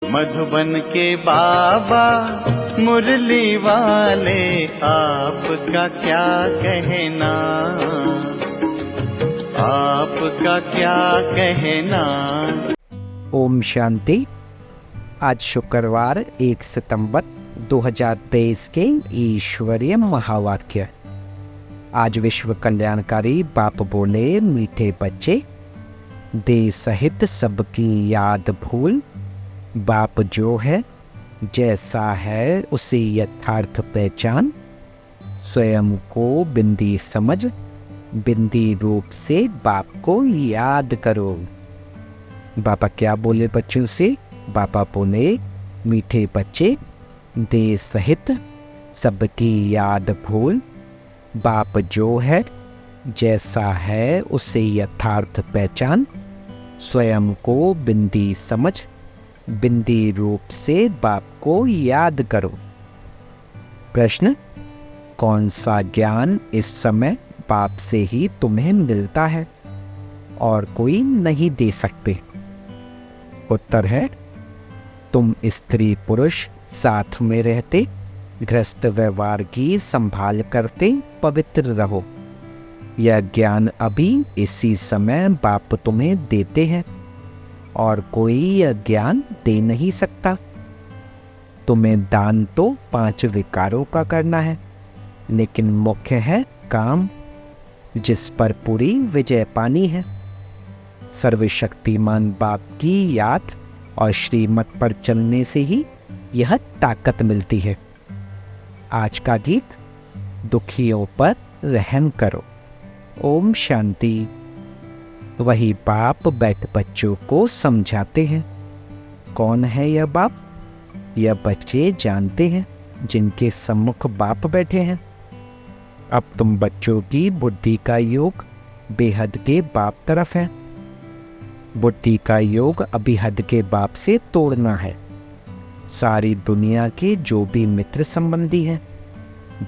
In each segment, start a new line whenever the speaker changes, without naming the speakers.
मधुबन के बाबा मुरली वाले, आपका क्या कहना, आपका क्या कहना।
ओम शांति। आज शुक्रवार 1 सितंबर 2023 के ईश्वरीय महावाक्य। आज विश्व कल्याणकारी बाप बोले, मीठे बच्चे, देह सहित सबकी याद भूल, बाप जो है जैसा है उसे यथार्थ पहचान, स्वयं को बिंदी समझ, बिंदी रूप से बाप को याद करो। बाबा क्या बोले बच्चों से? बाबा बोले, मीठे बच्चे, देह सहित सबकी याद भूल, बाप जो है जैसा है उसे यथार्थ पहचान, स्वयं को बिंदी समझ, बिंदी रूप से बाप को याद करो। प्रश्न: कौन सा ज्ञान इस समय बाप से ही तुम्हें मिलता है और कोई नहीं दे सकते? उत्तर है, तुम स्त्री पुरुष साथ में रहते, गृहस्थ व्यवहार की संभाल करते पवित्र रहो। यह ज्ञान अभी इसी समय बाप तुम्हें देते हैं और कोई यह ज्ञान दे नहीं सकता। तुम्हें दान तो 5 विकारों का करना है, लेकिन मुख्य है काम, जिस पर पूरी विजय पानी है। सर्वशक्तिमान बाप की याद और श्रीमत पर चलने से ही यह ताकत मिलती है। आज का गीत, दुखियों पर रहम करो। ओम शांति। वही बाप बैठ बच्चों को समझाते हैं। कौन है यह बाप? यह बच्चे जानते हैं जिनके सम्मुख बाप बैठे हैं। अब तुम बच्चों की बुद्धि का योग बेहद के बाप तरफ है। बुद्धि का योग अभिहद के बाप से तोड़ना है। सारी दुनिया के जो भी मित्र संबंधी हैं,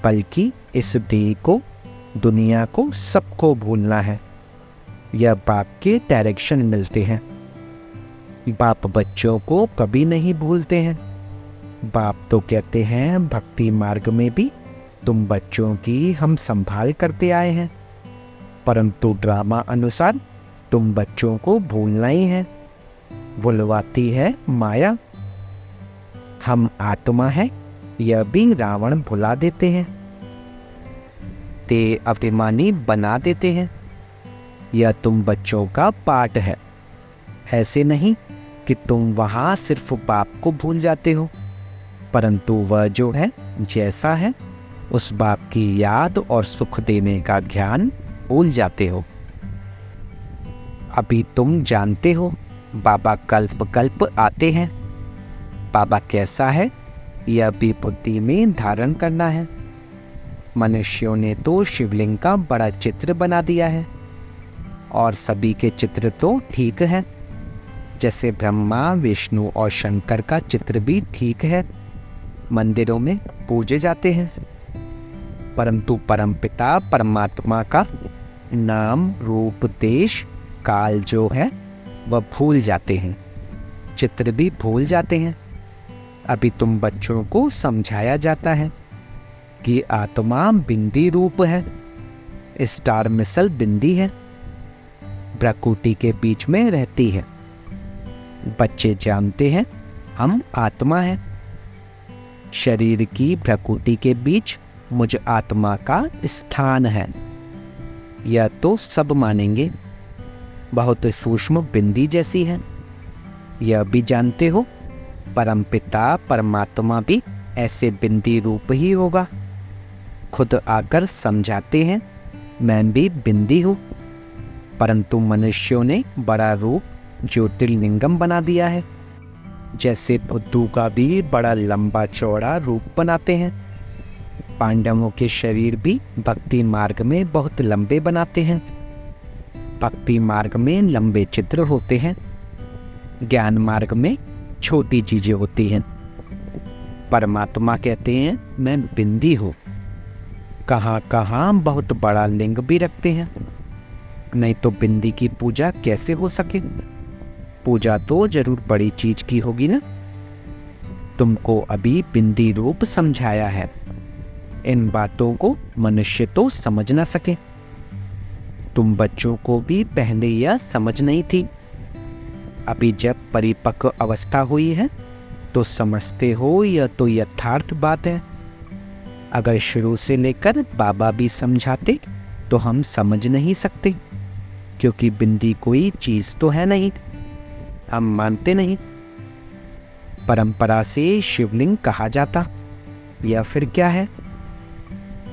बल्कि इस देह को, दुनिया को, सबको भूलना है। यह बाप के डायरेक्शन मिलते हैं। बाप बच्चों को कभी नहीं भूलते हैं। बाप तो कहते हैं, भक्ति मार्ग में भी तुम बच्चों की हम संभाल करते आए हैं, परंतु ड्रामा अनुसार तुम बच्चों को भूलना ही है। भुलवाती है माया। हम आत्मा है, यह भी रावण भुला देते हैं, ते अभिमानी बना देते हैं। यह तुम बच्चों का पाठ है। ऐसे नहीं कि तुम वहाँ सिर्फ बाप को भूल जाते हो, परंतु वह जो है जैसा है उस बाप की याद और सुख देने का ज्ञान भूल जाते हो। अभी तुम जानते हो बाबा कल्प कल्प आते हैं। बाबा कैसा है यह भी बुद्धि में धारण करना है। मनुष्यों ने तो शिवलिंग का बड़ा चित्र बना दिया है, और सभी के चित्र तो ठीक है। जैसे ब्रह्मा, विष्णु और शंकर का चित्र भी ठीक है, मंदिरों में पूजे जाते हैं, परंतु परमपिता परमात्मा का नाम, रूप, देश, काल जो है वह भूल जाते हैं, चित्र भी भूल जाते हैं। अभी तुम बच्चों को समझाया जाता है कि आत्मा बिंदी रूप है, स्टार मिसल बिंदी है, प्रकृति के बीच में रहती है। बच्चे जानते हैं हम आत्मा हैं। शरीर की प्रकृति के बीच मुझ आत्मा का स्थान है, यह तो सब मानेंगे। बहुत सूक्ष्म बिंदी जैसी है। यह भी जानते हो परमपिता परमात्मा भी ऐसे बिंदी रूप ही होगा। खुद आकर समझाते हैं, मैं भी बिंदी हूँ, परंतु मनुष्यों ने बड़ा रूप ज्योतिर्लिंगम बना दिया है। जैसे बुद्धू का भी बड़ा लंबा चौड़ा रूप बनाते हैं। पांडवों के शरीर भी भक्ति मार्ग में बहुत लंबे बनाते हैं। भक्ति मार्ग में लंबे चित्र होते हैं, ज्ञान मार्ग में छोटी चीजें होती हैं। परमात्मा कहते हैं, मैं बिंदी हूँ। कहाँ कहाँ बहुत बड़ा लिंग भी रखते हैं, नहीं तो बिंदी की पूजा कैसे हो सके? पूजा तो जरूर बड़ी चीज की होगी ना। तुमको अभी बिंदी रूप समझाया है। इन बातों को मनुष्य तो समझ ना सके। तुम बच्चों को भी पहले यह समझ नहीं थी। अभी जब परिपक्व अवस्था हुई है तो समझते हो, यह तो यथार्थ बात है। अगर शुरू से लेकर बाबा भी समझाते तो हम समझ नहीं सकते, क्योंकि बिंदी कोई चीज़ तो है नहीं, हम मानते नहीं। परंपरा से शिवलिंग कहा जाता या फिर क्या है?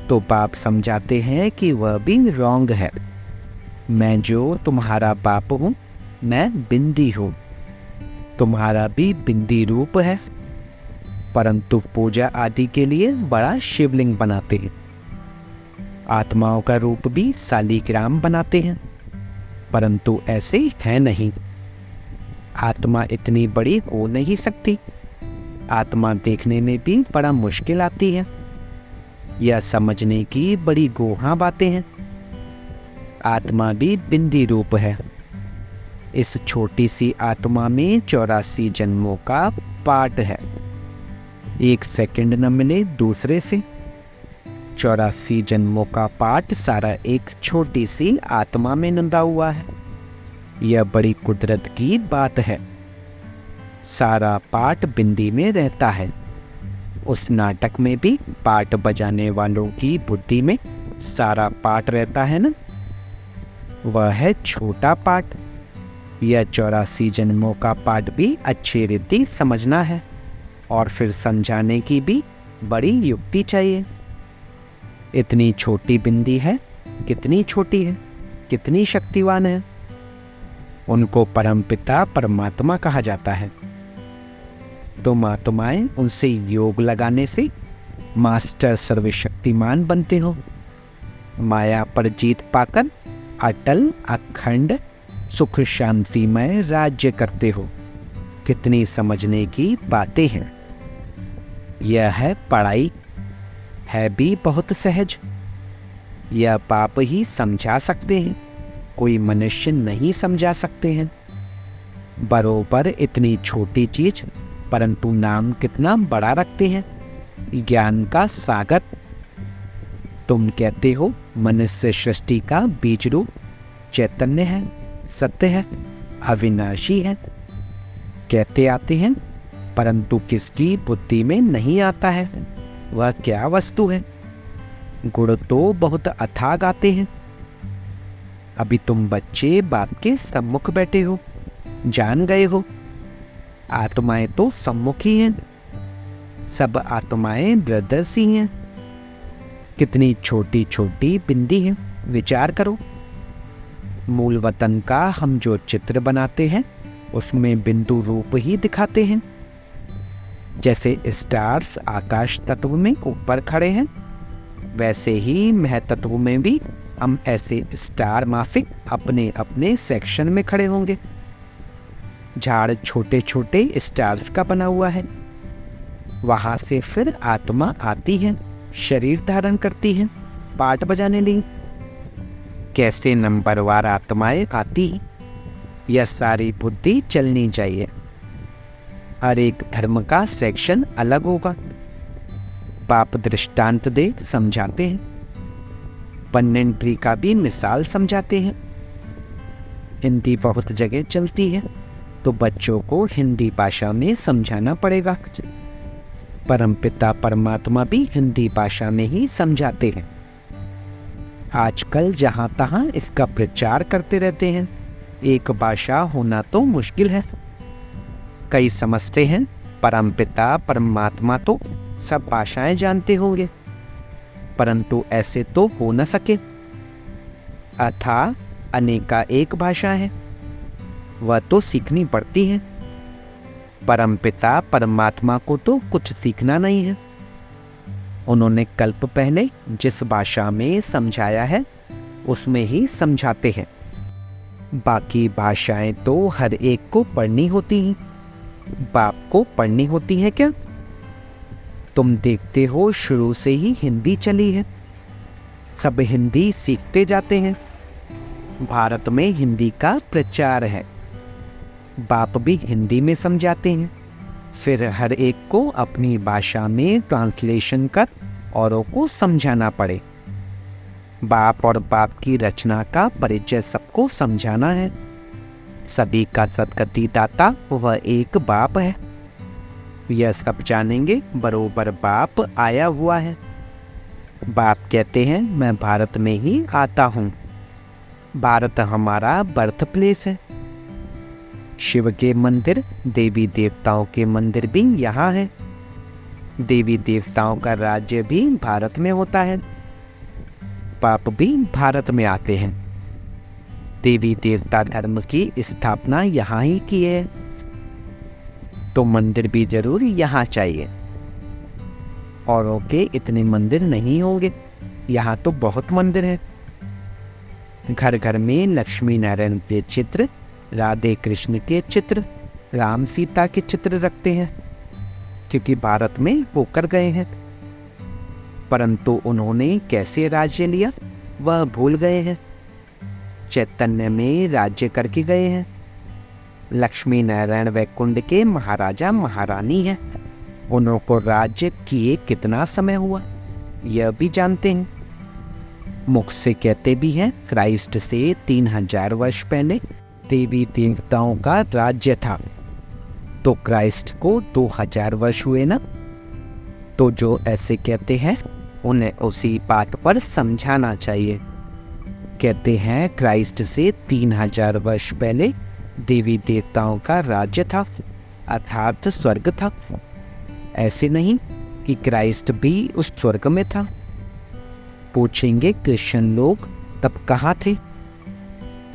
तो बाप समझाते हैं कि वह भी रॉन्ग है। मैं जो तुम्हारा बाप हूँ, मैं बिंदी हूँ। तुम्हारा भी बिंदी रूप है, परंतु पूजा आदि के लिए बड़ा शिवलिंग बनाते हैं। आत्माओं का रूप भी शालिग्राम बनाते हैं, परंतु ऐसे है नहीं। आत्मा इतनी बड़ी हो नहीं सकती। आत्मा देखने में भी बड़ा मुश्किल आती है। यह समझने की बड़ी गूढ़ बातें हैं। आत्मा भी बिंदी रूप है। इस छोटी सी आत्मा में 84 जन्मों का पाठ है। एक सेकंड न मिले दूसरे से। 84 जन्मों का पाठ सारा एक छोटी सी आत्मा में नंदा हुआ है। यह बड़ी कुदरत की बात है। सारा पाठ बिंदी में रहता है। उस नाटक में भी पाठ बजाने वालों की बुद्धि में सारा पाठ रहता है ना। वह है छोटा पाठ। यह 84 जन्मों का पाठ भी अच्छी रीति समझना है, और फिर समझाने की भी बड़ी युक्ति चाहिए। इतनी छोटी बिंदी है, कितनी छोटी है, कितनी शक्तिवान है। उनको परमपिता परमात्मा कहा जाता है। तुम आत्माएं उनसे योग लगाने से मास्टर सर्वशक्तिमान बनते हो। माया पर जीत पाकर अटल अखंड सुख शांतिमय राज्य करते हो। कितनी समझने की बातें हैं। यह है पढ़ाई, है भी बहुत सहज। यह पाप ही समझा सकते हैं, कोई मनुष्य नहीं समझा सकते हैं। बरोबर इतनी छोटी चीज, परंतु नाम कितना बड़ा रखते हैं, ज्ञान का सागर। तुम कहते हो मनुष्य सृष्टि का बीज रूप चैतन्य है, सत्य है, अविनाशी है। कहते आते हैं, परंतु किसकी बुद्धि में नहीं आता है वह क्या वस्तु है। गुण तो बहुत अथाह आते हैं। अभी तुम बच्चे बाप के सम्मुख बैठे हो, जान गए हो। आत्माएं तो सम्मुख ही हैं। सब आत्माएं ब्रदर्स ही हैं। कितनी छोटी छोटी बिंदी है, विचार करो। मूल वतन का हम जो चित्र बनाते हैं उसमें बिंदु रूप ही दिखाते हैं। जैसे स्टार्स आकाश तत्व में ऊपर खड़े हैं, वैसे ही महतत्व में भी हम ऐसे स्टार माफिक अपने अपने सेक्शन में खड़े होंगे। झाड़ छोटे छोटे स्टार्स का बना हुआ है। वहां से फिर आत्मा आती है, शरीर धारण करती है, पाठ बजाने ली। कैसे नंबरवार आत्माएं आती, यह सारी बुद्धि चलनी चाहिए। हर एक धर्म का सेक्शन अलग होगा। बाप दृष्टांत दे समझाते हैं। बन्नन ट्री का भी मिसाल समझाते हैं। हिंदी बहुत जगह चलती है, तो बच्चों को हिंदी भाषा में समझाना पड़ेगा। परमपिता परमात्मा भी हिंदी भाषा में ही समझाते हैं। आजकल जहाँ तहाँ इसका प्रचार करते रहते हैं। एक भाषा होना तो मुश्किल है। कई समझते हैं परमपिता परमात्मा तो सब भाषाएं जानते होंगे, परंतु ऐसे तो हो न सके। अथाह अनेका एक भाषा है, वह तो सीखनी पड़ती है। परमपिता परमात्मा को तो कुछ सीखना नहीं है। उन्होंने कल्प पहले जिस भाषा में समझाया है उसमें ही समझाते हैं। बाकी भाषाएं तो हर एक को पढ़नी होती हैं। बाप को पढ़नी होती है क्या? तुम देखते हो शुरू से ही हिंदी चली है। सब हिंदी सीखते जाते हैं। भारत में हिंदी का प्रचार है। बाप भी हिंदी में समझाते हैं। फिर हर एक को अपनी भाषा में ट्रांसलेशन कर औरों को समझाना पड़े। बाप और बाप की रचना का परिचय सबको समझाना है। सभी का सदगति दाता वह एक बाप है, यह सब जानेंगे बरोबर बाप आया हुआ है। बाप कहते हैं मैं भारत में ही आता हूँ, भारत हमारा बर्थ प्लेस है। शिव के मंदिर, देवी देवताओं के मंदिर भी यहाँ है। देवी देवताओं का राज्य भी भारत में होता है। बाप भी भारत में आते हैं। देवी देवता धर्म की स्थापना यहाँ ही की है, तो मंदिर भी जरूर यहाँ चाहिए। औरों के इतने मंदिर नहीं होंगे, यहाँ तो बहुत मंदिर हैं। घर घर में लक्ष्मी नारायण के चित्र, राधे कृष्ण के चित्र, राम सीता के चित्र रखते हैं, क्योंकि भारत में वो कर गए हैं। परंतु उन्होंने कैसे राज्य लिया वह भूल गए हैं। चैतन्य में राज्य करके गए हैं। लक्ष्मी नारायण वैकुंठ के महाराजा महारानी हैं। उनको राज्य किए कितना समय हुआ यह भी जानते हैं। मुख से कहते भी हैं क्राइस्ट से 3000 वर्ष पहले देवी देवताओं का राज्य था, तो क्राइस्ट को 2000 वर्ष हुए ना। तो जो ऐसे कहते हैं उन्हें उसी बात पर समझाना चाहिए। कहते हैं क्राइस्ट से 3000 वर्ष पहले देवी देवताओं का राज्य था, अर्थात स्वर्ग था। ऐसे नहीं कि क्राइस्ट भी उस स्वर्ग में था। पूछेंगे क्रिश्चियन लोग तब कहाँ थे,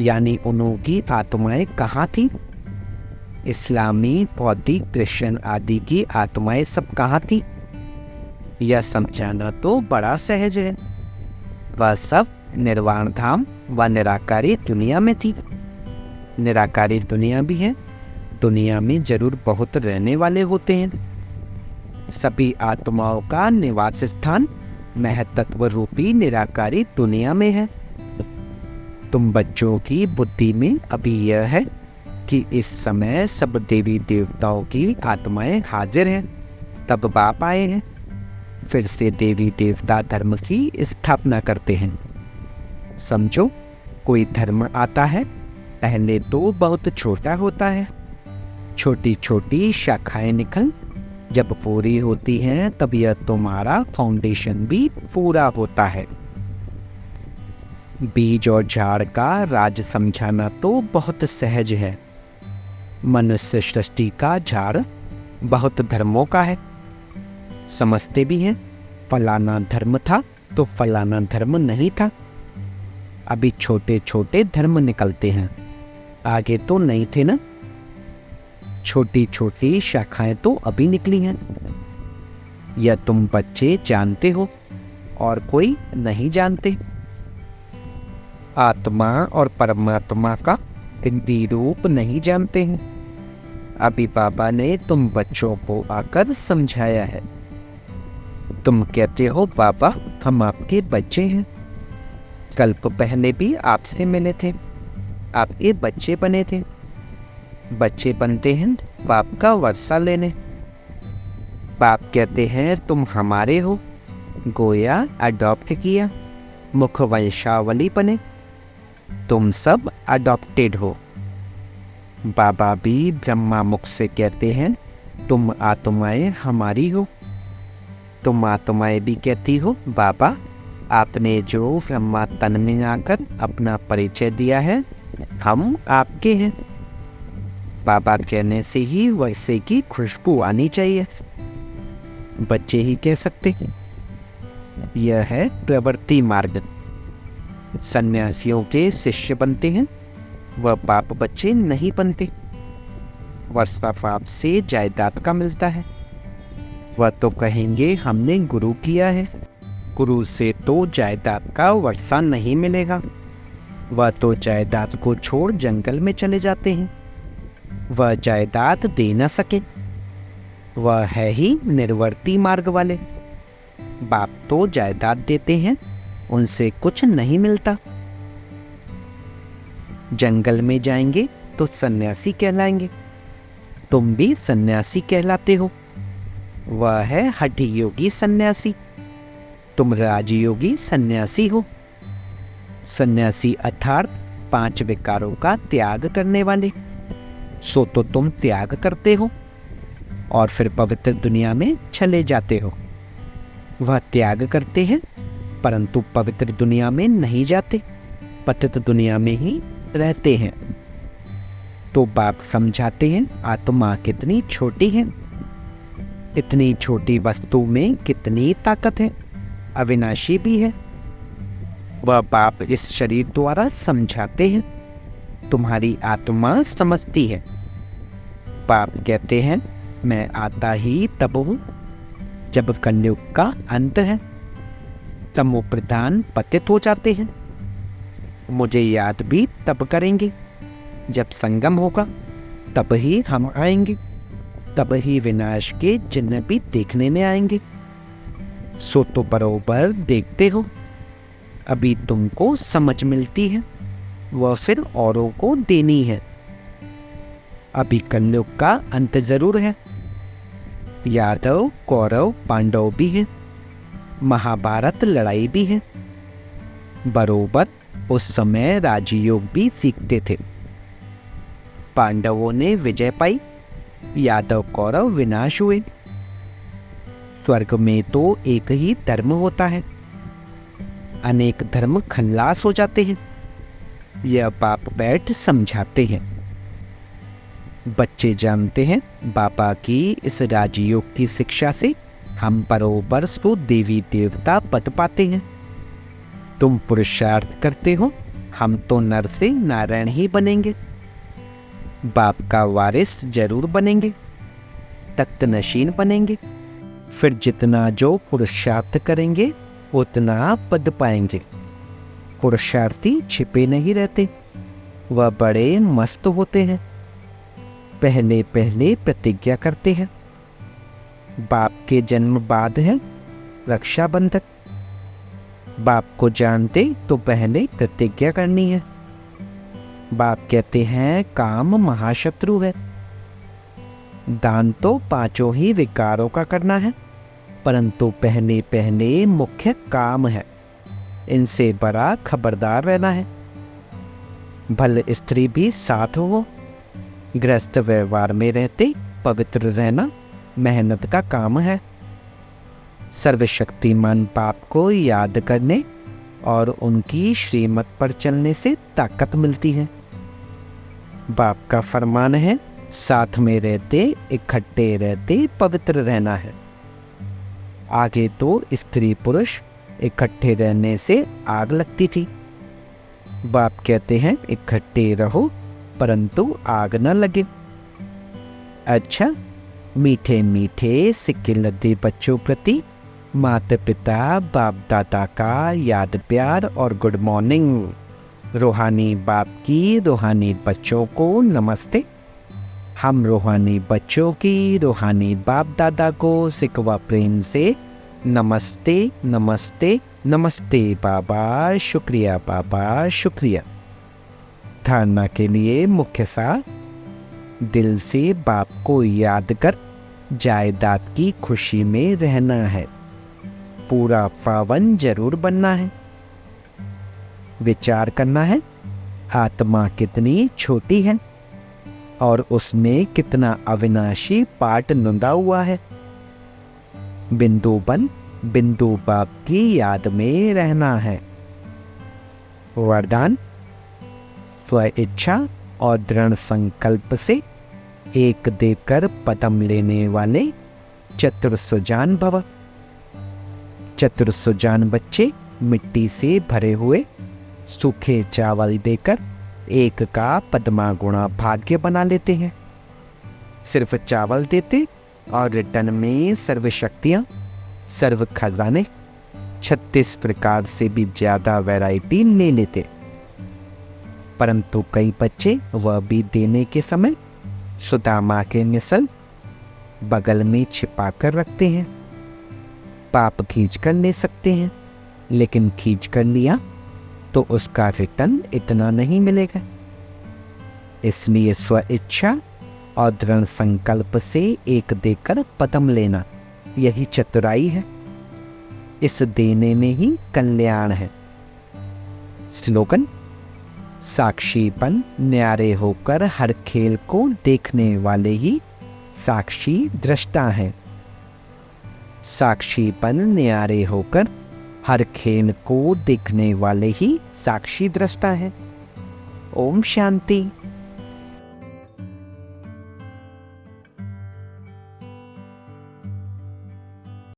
यानी उनकी आत्माएं कहाँ थी। इस्लामी, बौद्धिक, क्रिश्चियन आदि की आत्माएं सब कहाँ थी, यह समझाना तो बड़ा सहज है। वह सब निर्वाण धाम व निराकारी दुनिया में थी। निराकारी दुनिया भी है, दुनिया में जरूर बहुत रहने वाले होते हैं। सभी आत्माओं का निवास स्थान महतत्व रूपी निराकारी दुनिया में है। तुम बच्चों की बुद्धि में अभी यह है कि इस समय सब देवी देवताओं की आत्माएं हाजिर हैं, तब बाप आए हैं, फिर से देवी देवता धर्म की स्थापना करते हैं। समझो, कोई धर्म आता है, पहले तो बहुत छोटा होता है, छोटी छोटी शाखाएं निकल जब पूरी होती हैं तब यह तुम्हारा फाउंडेशन भी पूरा होता है। बीज और झाड़ का राज समझाना तो बहुत सहज है। मनुष्य सृष्टि का झाड़ बहुत धर्मों का है, समझते भी हैं। फलाना धर्म था तो फलाना धर्म नहीं था। अभी छोटे छोटे धर्म निकलते हैं, आगे तो नहीं थे ना। छोटी छोटी शाखाएं तो अभी निकली हैं। यह तुम बच्चे जानते हो और कोई नहीं जानते। आत्मा और परमात्मा का हिंदी रूप नहीं जानते हैं। अभी बाबा ने तुम बच्चों को आकर समझाया है। तुम कहते हो बाबा हम आपके बच्चे हैं, कल्प पहले भी आपसे मिले थे, आपके बच्चे बने थे। बच्चे बनते हैं बाप का वर्षा लेने। बाप कहते हैं तुम हमारे हो, गोया अडॉप्ट किया, मुख वंशावली बने, तुम सब अडॉप्टेड हो। बाबा भी ब्रह्मा मुख से कहते हैं तुम आत्माएं हमारी हो। तुम आत्माएं भी कहती हो बाबा आपने जो ब्रह्मा तन में आकर अपना परिचय दिया है हम आपके हैं। बाबा कहने से ही वैसे की खुशबू आनी चाहिए, बच्चे ही कह सकते हैं। यह है प्रवृत्ति मार्ग। सन्यासियों के शिष्य बनते हैं, वह बाप बच्चे नहीं बनते। वर्षा बाप से जायदाद का मिलता है, वह तो कहेंगे हमने गुरु किया है। गुरु से तो जायदाद का वर्षा नहीं मिलेगा, वह तो जायदाद को छोड़ जंगल में चले जाते हैं। वह जायदाद दे न सके, वह है ही निर्वर्ती मार्ग वाले। बाप तो जायदाद देते हैं, उनसे कुछ नहीं मिलता। जंगल में जाएंगे तो सन्यासी कहलाएंगे, तुम भी सन्यासी कहलाते हो। वह है हठ योगी सन्यासी, तुम राजयोगी सन्यासी हो। सन्यासी अर्थात 5 विकारों का त्याग करने वाले। सो तो तुम त्याग करते हो और फिर पवित्र दुनिया में चले जाते हो। वह त्याग करते हैं परंतु पवित्र दुनिया में नहीं जाते, पतित दुनिया में ही रहते हैं। तो बाप समझाते हैं आत्मा कितनी छोटी है, इतनी छोटी वस्तु में कितनी ताकत है, अविनाशी भी है। वह बाप इस शरीर द्वारा समझाते हैं, तुम्हारी आत्मा समझती है। बाप कहते हैं मैं आता ही तब हूँ जब कलयुग का अंत है। तमो प्रधान पतित हो जाते हैं। मुझे याद भी तब करेंगे जब संगम होगा, तब ही हम आएंगे, तब ही विनाश के चिन्ह भी देखने में आएंगे। सो तो बरोबर देखते हो, अभी तुमको समझ मिलती है, वह सिर्फ औरों को देनी है। अभी कलयुग का अंत जरूर है। यादव कौरव पांडव भी है, महाभारत लड़ाई भी है। बरोबर उस समय राजयोग भी सीखते थे। पांडवों ने विजय पाई, यादव कौरव विनाश हुए। स्वर्ग में तो एक ही धर्म होता है, अनेक धर्म खल्लास हो जाते हैं। यह बाप बैठ समझाते हैं। बच्चे जानते हैं बाबा की इस राजयोग की शिक्षा से हम बरोबर तो देवी देवता पद पाते हैं। तुम पुरुषार्थ करते हो, हम तो नर से नारायण ही बनेंगे। बाप का वारिस जरूर बनेंगे, तख्त नशीन बनेंगे। फिर जितना जो पुरुषार्थ करेंगे उतना पद पाएंगे। पुरुषार्थी छिपे नहीं रहते, वह बड़े मस्त होते हैं। पहले पहले प्रतिज्ञा करते हैं। बाप के जन्म बाद है रक्षाबंधन। बाप को जानते तो पहले प्रतिज्ञा करनी है। बाप कहते हैं काम महाशत्रु है। दान तो 5 ही विकारों का करना है, परंतु पहले पहले मुख्य काम है। इनसे बड़ा खबरदार रहना है। भले स्त्री भी साथ हो, गृहस्थ व्यवहार में रहते पवित्र रहना मेहनत का काम है। सर्वशक्तिमान बाप को याद करने और उनकी श्रीमत पर चलने से ताकत मिलती है। बाप का फरमान है साथ में रहते इकट्ठे रहते पवित्र रहना है। आगे तो स्त्री पुरुष इकट्ठे रहने से आग लगती थी। बाप कहते हैं इकट्ठे रहो परंतु आग न लगे। अच्छा, मीठे मीठे सिक्के लद्दे बच्चों प्रति माता पिता बाप दादा का याद प्यार और गुड मॉर्निंग। रूहानी बाप की रूहानी बच्चों को नमस्ते। हम रूहानी बच्चों की रूहानी बाप दादा को सिकवा प्रेम से नमस्ते नमस्ते नमस्ते बाबा, शुक्रिया बाबा, शुक्रिया। धारणा के लिए मुख्य सार, दिल से बाप को याद कर जायदाद की खुशी में रहना है। पूरा पावन जरूर बनना है। विचार करना है आत्मा कितनी छोटी है और उसमें कितना अविनाशी पाठ नुंदा हुआ है। बिंदु बन बिंदु बाप की याद में रहना है। वरदान, स्व इच्छा और दृढ़ संकल्प से एक देकर पदम लेने वाले चतुर्सुजान भव। चतुर्सुजान बच्चे मिट्टी से भरे हुए सूखे चावल देकर एक का पद्मा गुणा भाग्य बना लेते हैं। सिर्फ चावल देते और रिटर्न में सर्व शक्तियाँ, सर्व खजाने, 36 प्रकार से भी ज़्यादा वैरायटी ले लेते। परंतु कई बच्चे वह भी देने के समय सुदामा के मिसल बगल में छिपा कर रखते हैं। पाप खींच कर ले सकते हैं, लेकिन खींच कर लिया तो उसका रिटर्न इतना नहीं मिलेगा। इसलिए स्व इच्छा और दृढ़ संकल्प से एक देकर पदम लेना, यही चतुराई है। इस देने में ही कल्याण है। स्लोगन: साक्षीपन न्यारे होकर हर खेल को देखने वाले ही साक्षी दृष्टा हैं। साक्षीपन न्यारे होकर हर खेल को देखने वाले ही साक्षी दृष्टा हैं। ओम शांति।